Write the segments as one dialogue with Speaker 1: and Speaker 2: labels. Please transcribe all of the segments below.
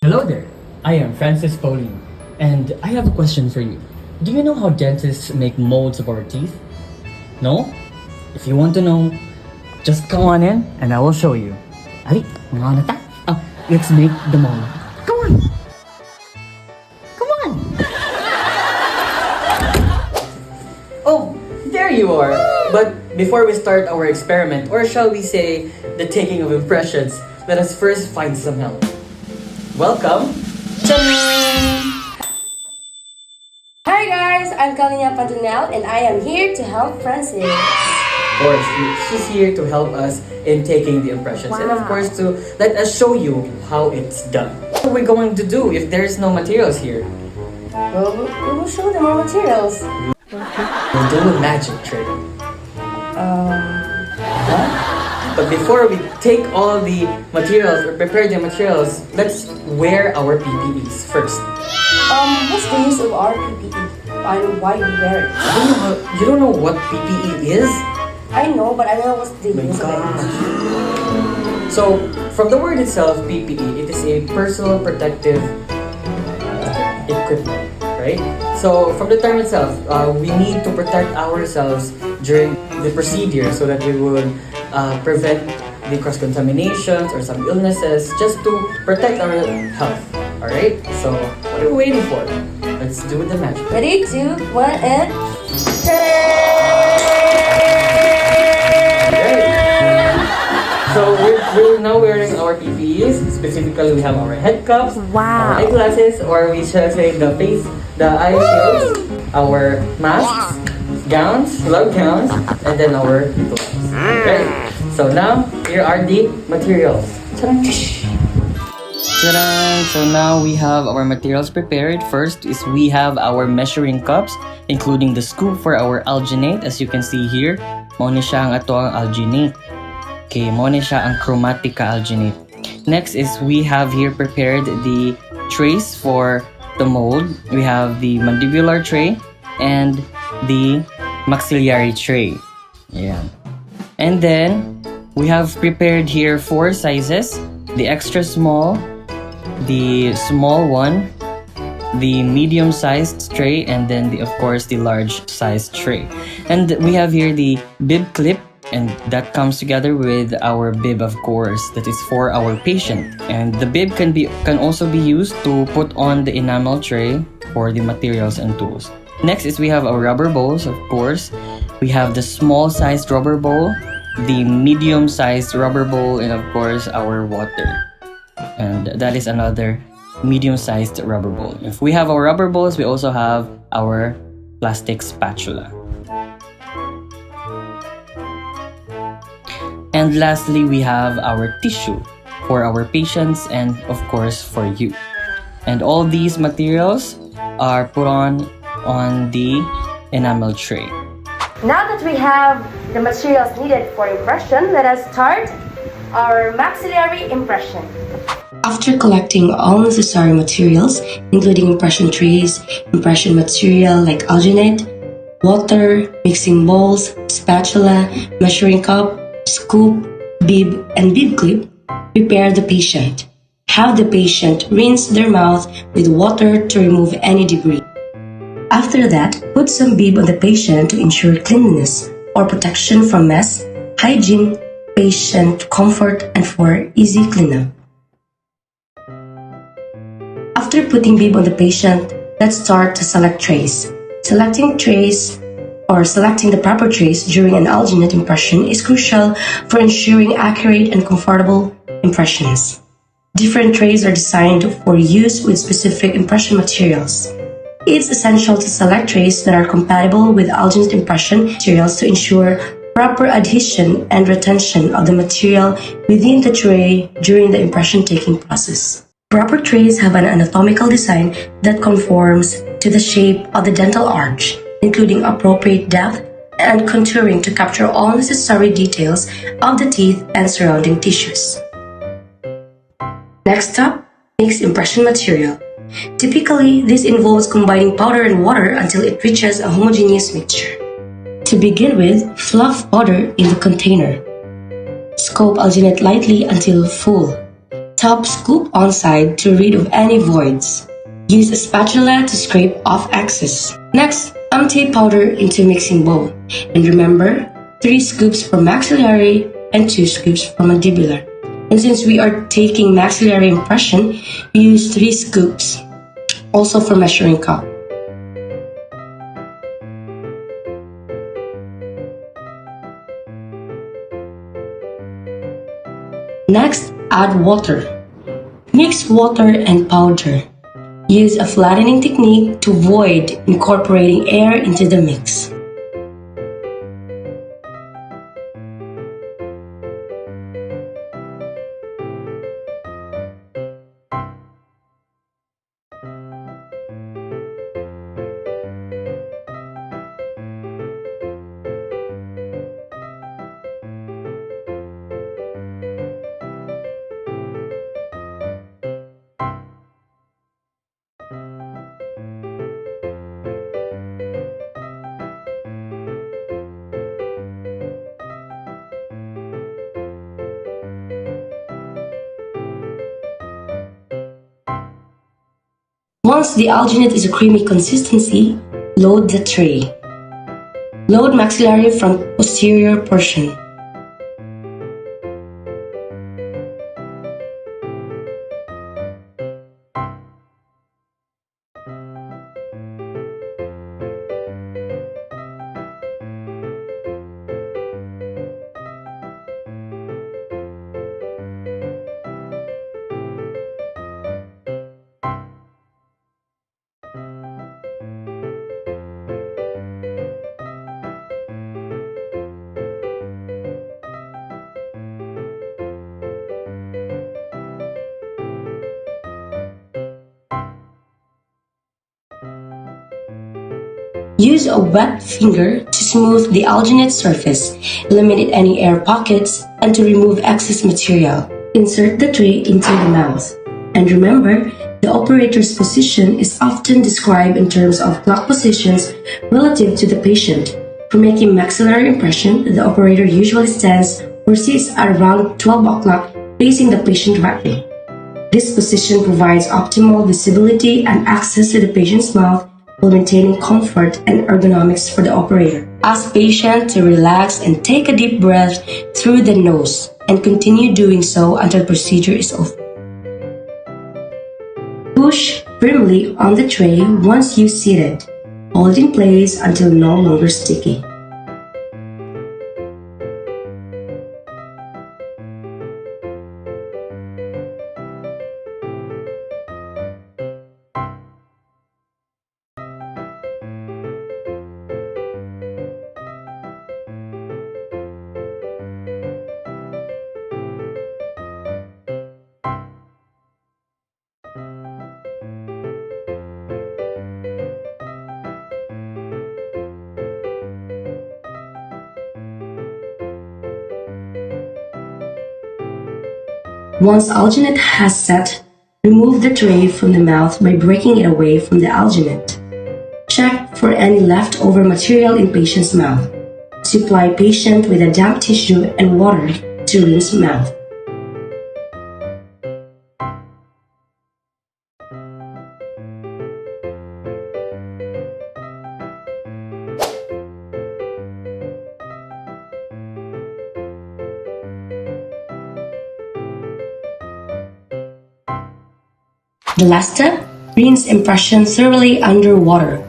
Speaker 1: Hello there, I am Paulin, and I have a question for you. Do you know how dentists make molds of our teeth? No? If you want to know, just come on in and I will show you. Ali, mga nata. Let's make the mold. Come on! Come on! Oh, there you are! But before we start our experiment, or shall we say, the taking of impressions, let us first find some help. Welcome!
Speaker 2: Hi guys, I'm Niña Pantonial and I am here to help Francis.
Speaker 1: Of course, she's here to help us in taking the impressions and of course to let us show you how it's done. What are we going to do if there's no materials here?
Speaker 2: Well, we will show them our materials.
Speaker 1: We'll do a magic trick. But before we take all the materials or prepare the materials, let's wear our PPEs first.
Speaker 2: What's the use of our PPE? And why we wear it?
Speaker 1: You don't know what PPE is?
Speaker 2: I know, but I don't know what's the use of it.
Speaker 1: So, from the word itself, PPE, it is a personal protective equipment, right? So, from the term itself, we need to protect ourselves during the procedure so that we would prevent the cross-contaminations or some illnesses just to protect our health. Alright? So, what are we waiting for? Let's do the magic.
Speaker 2: Ready, 2, 1, and...
Speaker 1: So we're now wearing our PPEs. Specifically, we have our head cups, our eyeglasses, or we shall say the eye shields, our masks, gowns, lug gowns, and then our gloves. Okay. So now here are the materials. Ta-da! So now we have our materials prepared. First is we have our measuring cups, including the scoop for our alginate. As you can see here, mo ni siya ang ato ang alginate. Okay, mo ni siya ang chromatica alginate. Next is we have here prepared the trays for the mold. We have the mandibular tray and the maxillary tray. Yeah. And then we have prepared here 4 sizes: the extra small, the small one, the medium-sized tray, and then of course the large-sized tray. And we have here the bib clip, and that comes together with our bib, of course, that is for our patient. And the bib can also be used to put on the enamel tray for the materials and tools. Next is we have our rubber bowls, of course. We have the small-sized rubber bowl, the medium-sized rubber bowl, and of course our water. And that is another medium-sized rubber bowl. If we have our rubber bowls, we also have our plastic spatula. And lastly, we have our tissue for our patients and of course for you. And all these materials are put on the enamel tray.
Speaker 2: Now that we have the materials needed for impression, let us start our maxillary impression.
Speaker 3: After collecting all necessary materials, including impression trays, impression material like alginate, water, mixing bowls, spatula, measuring cup, scoop, bib, and bib clip, prepare the patient. Have the patient rinse their mouth with water to remove any debris. After that, put some bib on the patient to ensure cleanliness or protection from mess, hygiene, patient comfort, and for easy cleanup. After putting bib on the patient, let's start to select trays. Selecting the proper trays during an alginate impression is crucial for ensuring accurate and comfortable impressions. Different trays are designed for use with specific impression materials. It's essential to select trays that are compatible with alginate impression materials to ensure proper adhesion and retention of the material within the tray during the impression taking process. Proper trays have an anatomical design that conforms to the shape of the dental arch, including appropriate depth and contouring to capture all necessary details of the teeth and surrounding tissues. Next up, mix impression material. Typically, this involves combining powder and water until it reaches a homogeneous mixture. To begin with, fluff powder in the container. Scoop alginate lightly until full. Top scoop on side to rid of any voids. Use a spatula to scrape off excess. Next, empty powder into mixing bowl. And remember, 3 scoops for maxillary and 2 scoops for mandibular. And since we are taking maxillary impression, we use 3 scoops, also for measuring cup. Next, add water. Mix water and powder. Use a flattening technique to avoid incorporating air into the mix. Once the alginate is a creamy consistency, load the tray. Load maxillary from posterior portion. Use a wet finger to smooth the alginate surface, eliminate any air pockets, and to remove excess material. Insert the tray into the mouth. And remember, the operator's position is often described in terms of clock positions relative to the patient. For making maxillary impression, the operator usually stands or sits at around 12 o'clock facing the patient directly. This position provides optimal visibility and access to the patient's mouth while maintaining comfort and ergonomics for the operator. Ask patient to relax and take a deep breath through the nose and continue doing so until procedure is over. Push firmly on the tray once you seated. Hold in place until no longer sticky. Once alginate has set, remove the tray from the mouth by breaking it away from the alginate. Check for any leftover material in patient's mouth. Supply patient with a damp tissue and water to rinse mouth. The last step, rinse impression thoroughly under water.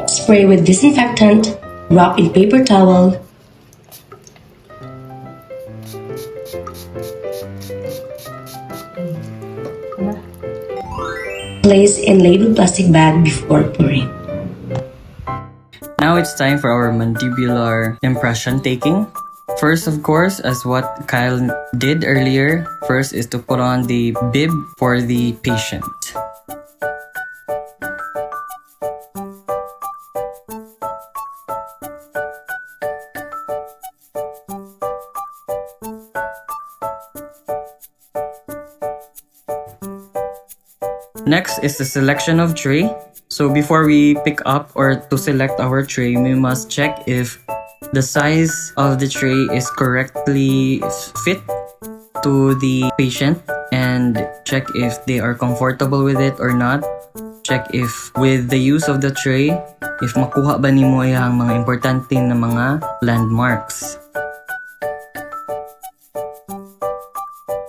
Speaker 3: Spray with disinfectant, wrap in paper towel, place in labeled plastic bag before pouring.
Speaker 1: Now it's time for our mandibular impression taking. First, of course, as what Kylle did earlier, first is to put on the bib for the patient. Next is the selection of tray. So before we pick up or to select our tray, we must check if the size of the tray is correctly fit to the patient and check if they are comfortable with it or not. Check if with the use of the tray, if makuha ba nimo yung mga importante na mga landmarks.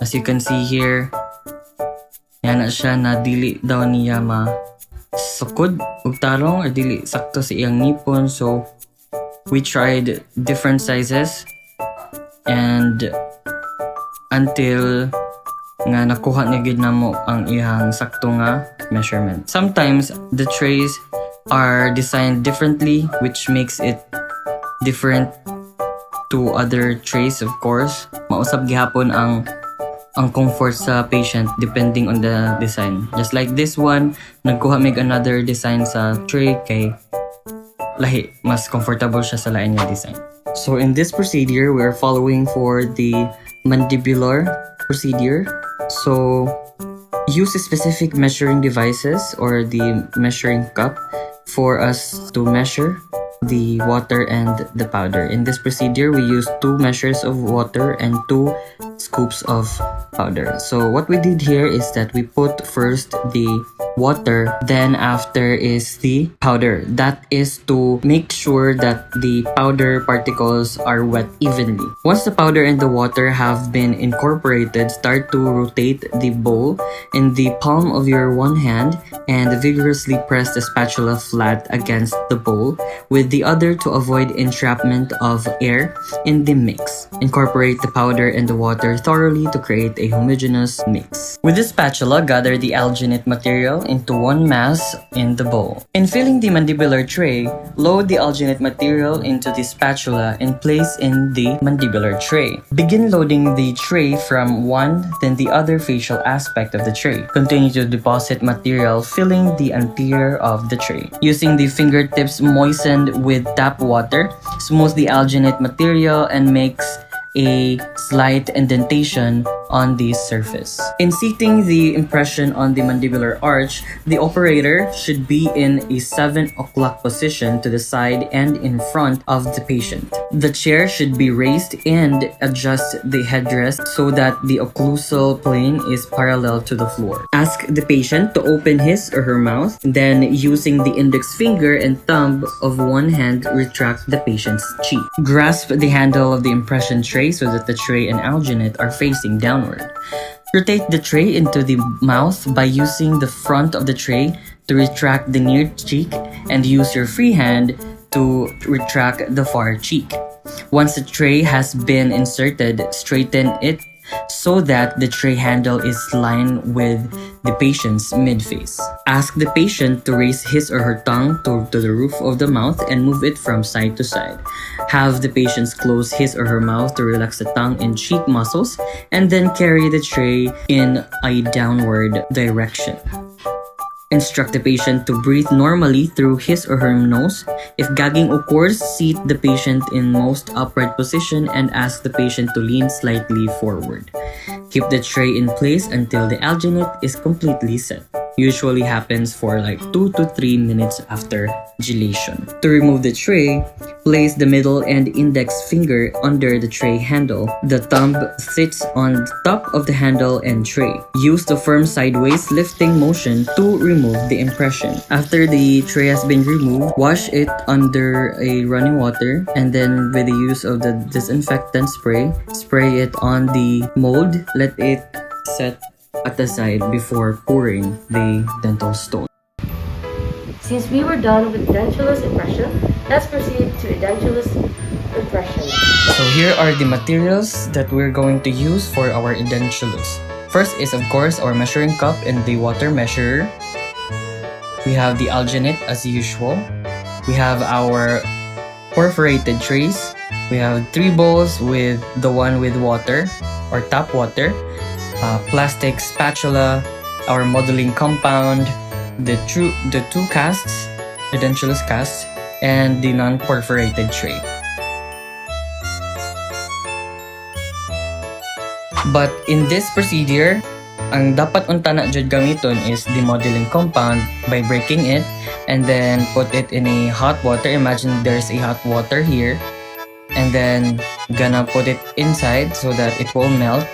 Speaker 1: As you can see here, yan na siya na dili daw niya sukod ug tarong or dili sakto sa iyang ngipon. So we tried different sizes and until nga nakuha na gid namo ang iyang sakto nga measurement. Sometimes the trays are designed differently, which makes it different to other trays, of course. Mausab gihapon ang comfort sa patient depending on the design. Just like this one, nagkuha mig another design sa tray kay lahi mas comfortable siya sa lain nga design. So in this procedure, we are following for the mandibular procedure. So use specific measuring devices or the measuring cup for us to measure the water and the powder. In this procedure, we use 2 measures of water and 2 scoops of powder. So what we did here is that we put first the water, then after is the powder. That is to make sure that the powder particles are wet evenly. Once the powder and the water have been incorporated, start to rotate the bowl in the palm of your one hand and vigorously press the spatula flat against the bowl with the other to avoid entrapment of air in the mix. Incorporate the powder and the water thoroughly to create a homogeneous mix. With the spatula, gather the alginate material into one mass in the bowl. In filling the mandibular tray, load the alginate material into the spatula and place in the mandibular tray. Begin loading the tray from one, then the other facial aspect of the tray. Continue to deposit material filling the anterior of the tray. Using the fingertips moistened with tap water, smooth the alginate material and makes a slight indentation on the surface. In seating the impression on the mandibular arch, the operator should be in a 7 o'clock position to the side and in front of the patient. The chair should be raised and adjust the headrest so that the occlusal plane is parallel to the floor. Ask the patient to open his or her mouth, then using the index finger and thumb of one hand, retract the patient's cheek. Grasp the handle of the impression tray so that the tray and alginate are facing downward. Rotate the tray into the mouth by using the front of the tray to retract the near cheek and use your free hand to retract the far cheek. Once the tray has been inserted, straighten it so that the tray handle is lined with the patient's mid-face. Ask the patient to raise his or her tongue to the roof of the mouth and move it from side to side. Have the patient close his or her mouth to relax the tongue and cheek muscles, and then carry the tray in a downward direction. Instruct the patient to breathe normally through his or her nose. If gagging occurs, seat the patient in most upright position and ask the patient to lean slightly forward. Keep the tray in place until the alginate is completely set. Usually happens for like 2 to 3 minutes after gelation. To remove the tray, place the middle and index finger under the tray handle. The thumb sits on the top of the handle and tray. Use the firm sideways lifting motion to remove the impression. After the tray has been removed, wash it under a running water and then with the use of the disinfectant spray, spray it on the mold. Let it set at the side before pouring the dental stone.
Speaker 2: Since we were done with Dentulous impression, let's proceed to Edentulous impression.
Speaker 1: So here are the materials that we're going to use for our Edentulous. First is of course our measuring cup and the water measurer. We have the alginate as usual. We have our perforated trays. We have 3 bowls with the one with water or tap water. Plastic spatula, our modeling compound, the 2 casts, the Dentulous casts, and the non-perforated tray. But in this procedure, ang dapat unta na jud gamiton is the modeling compound by breaking it and then put it in a hot water. Imagine there's a hot water here, and then gonna put it inside so that it will melt.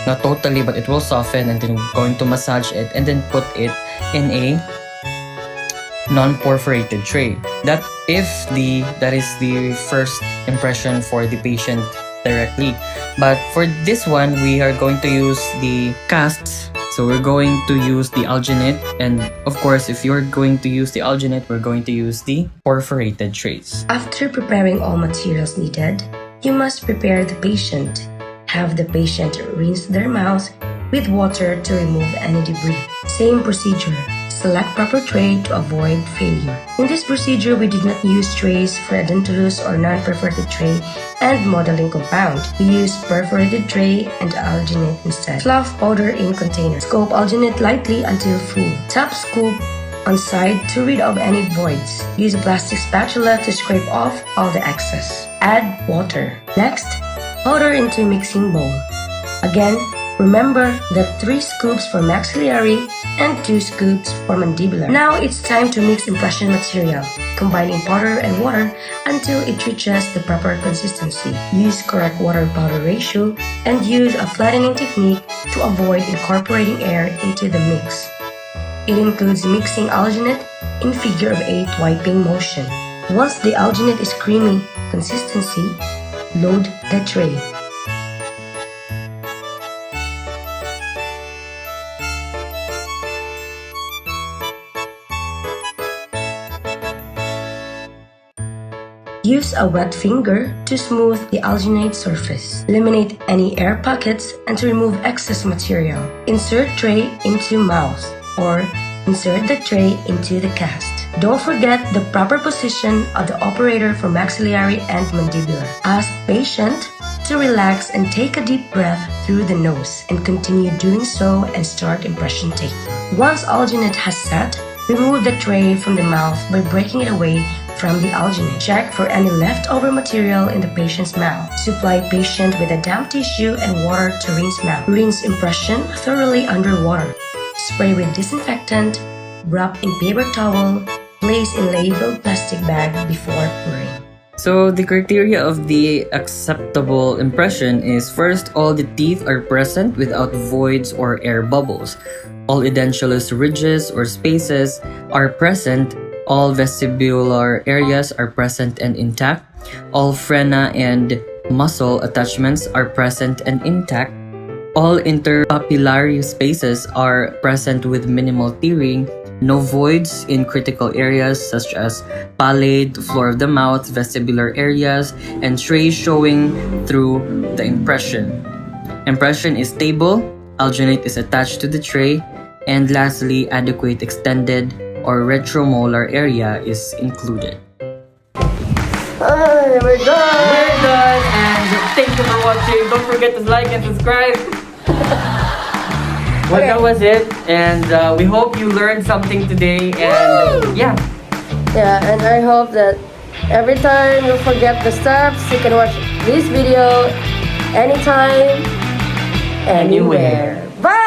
Speaker 1: Not totally, but it will soften, and then going to massage it and then put it in a non-perforated tray. That is the first impression for the patient directly. But for this one, we are going to use the casts. So we're going to use the alginate, and of course, if you're going to use the alginate, we're going to use the perforated trays.
Speaker 3: After preparing all materials needed, you must prepare the patient. Have the patient rinse their mouth with water to remove any debris. Same procedure. Select proper tray to avoid failure. In this procedure, we did not use trays for Edentulous or non-perforated tray and modeling compound. We used perforated tray and alginate instead. Fluff powder in container. Scoop alginate lightly until full. Tap scoop on side to rid of any voids. Use a plastic spatula to scrape off all the excess. Add water. Next, powder into mixing bowl. Again, remember that 3 scoops for maxillary and 2 scoops for mandibular. Now it's time to mix impression material, combining powder and water until it reaches the proper consistency. Use correct water-powder ratio and use a flattening technique to avoid incorporating air into the mix. It includes mixing alginate in figure of 8 wiping motion. Once the alginate is creamy consistency, load the tray. Use a wet finger to smooth the alginate surface. Eliminate any air pockets and to remove excess material. Insert tray into mouth or insert the tray into the cast. Don't forget the proper position of the operator for maxillary and mandibular. Ask patient to relax and take a deep breath through the nose and continue doing so and start impression taking. Once alginate has set, remove the tray from the mouth by breaking it away from the alginate. Check for any leftover material in the patient's mouth. Supply patient with a damp tissue and water to rinse mouth. Rinse impression thoroughly underwater. Spray with disinfectant, wrap in paper towel, place in labeled plastic bag before pouring.
Speaker 1: So the criteria of the acceptable impression is first, all the teeth are present without voids or air bubbles. All edentulous ridges or spaces are present. All vestibular areas are present and intact. All frena and muscle attachments are present and intact. All interpapillary spaces are present with minimal tearing. No voids in critical areas such as palate, floor of the mouth, vestibular areas, and trays showing through the impression. Impression is stable, alginate is attached to the tray, and lastly, adequate extended or retromolar area is included.
Speaker 2: We're done!
Speaker 1: We're done, and thank you for watching. Don't forget to like and subscribe. Well,
Speaker 2: Okay.
Speaker 1: that was it, and we hope you learned something today. And yeah,
Speaker 2: And I hope that every time you forget the steps, you can watch this video anytime, anywhere. Bye!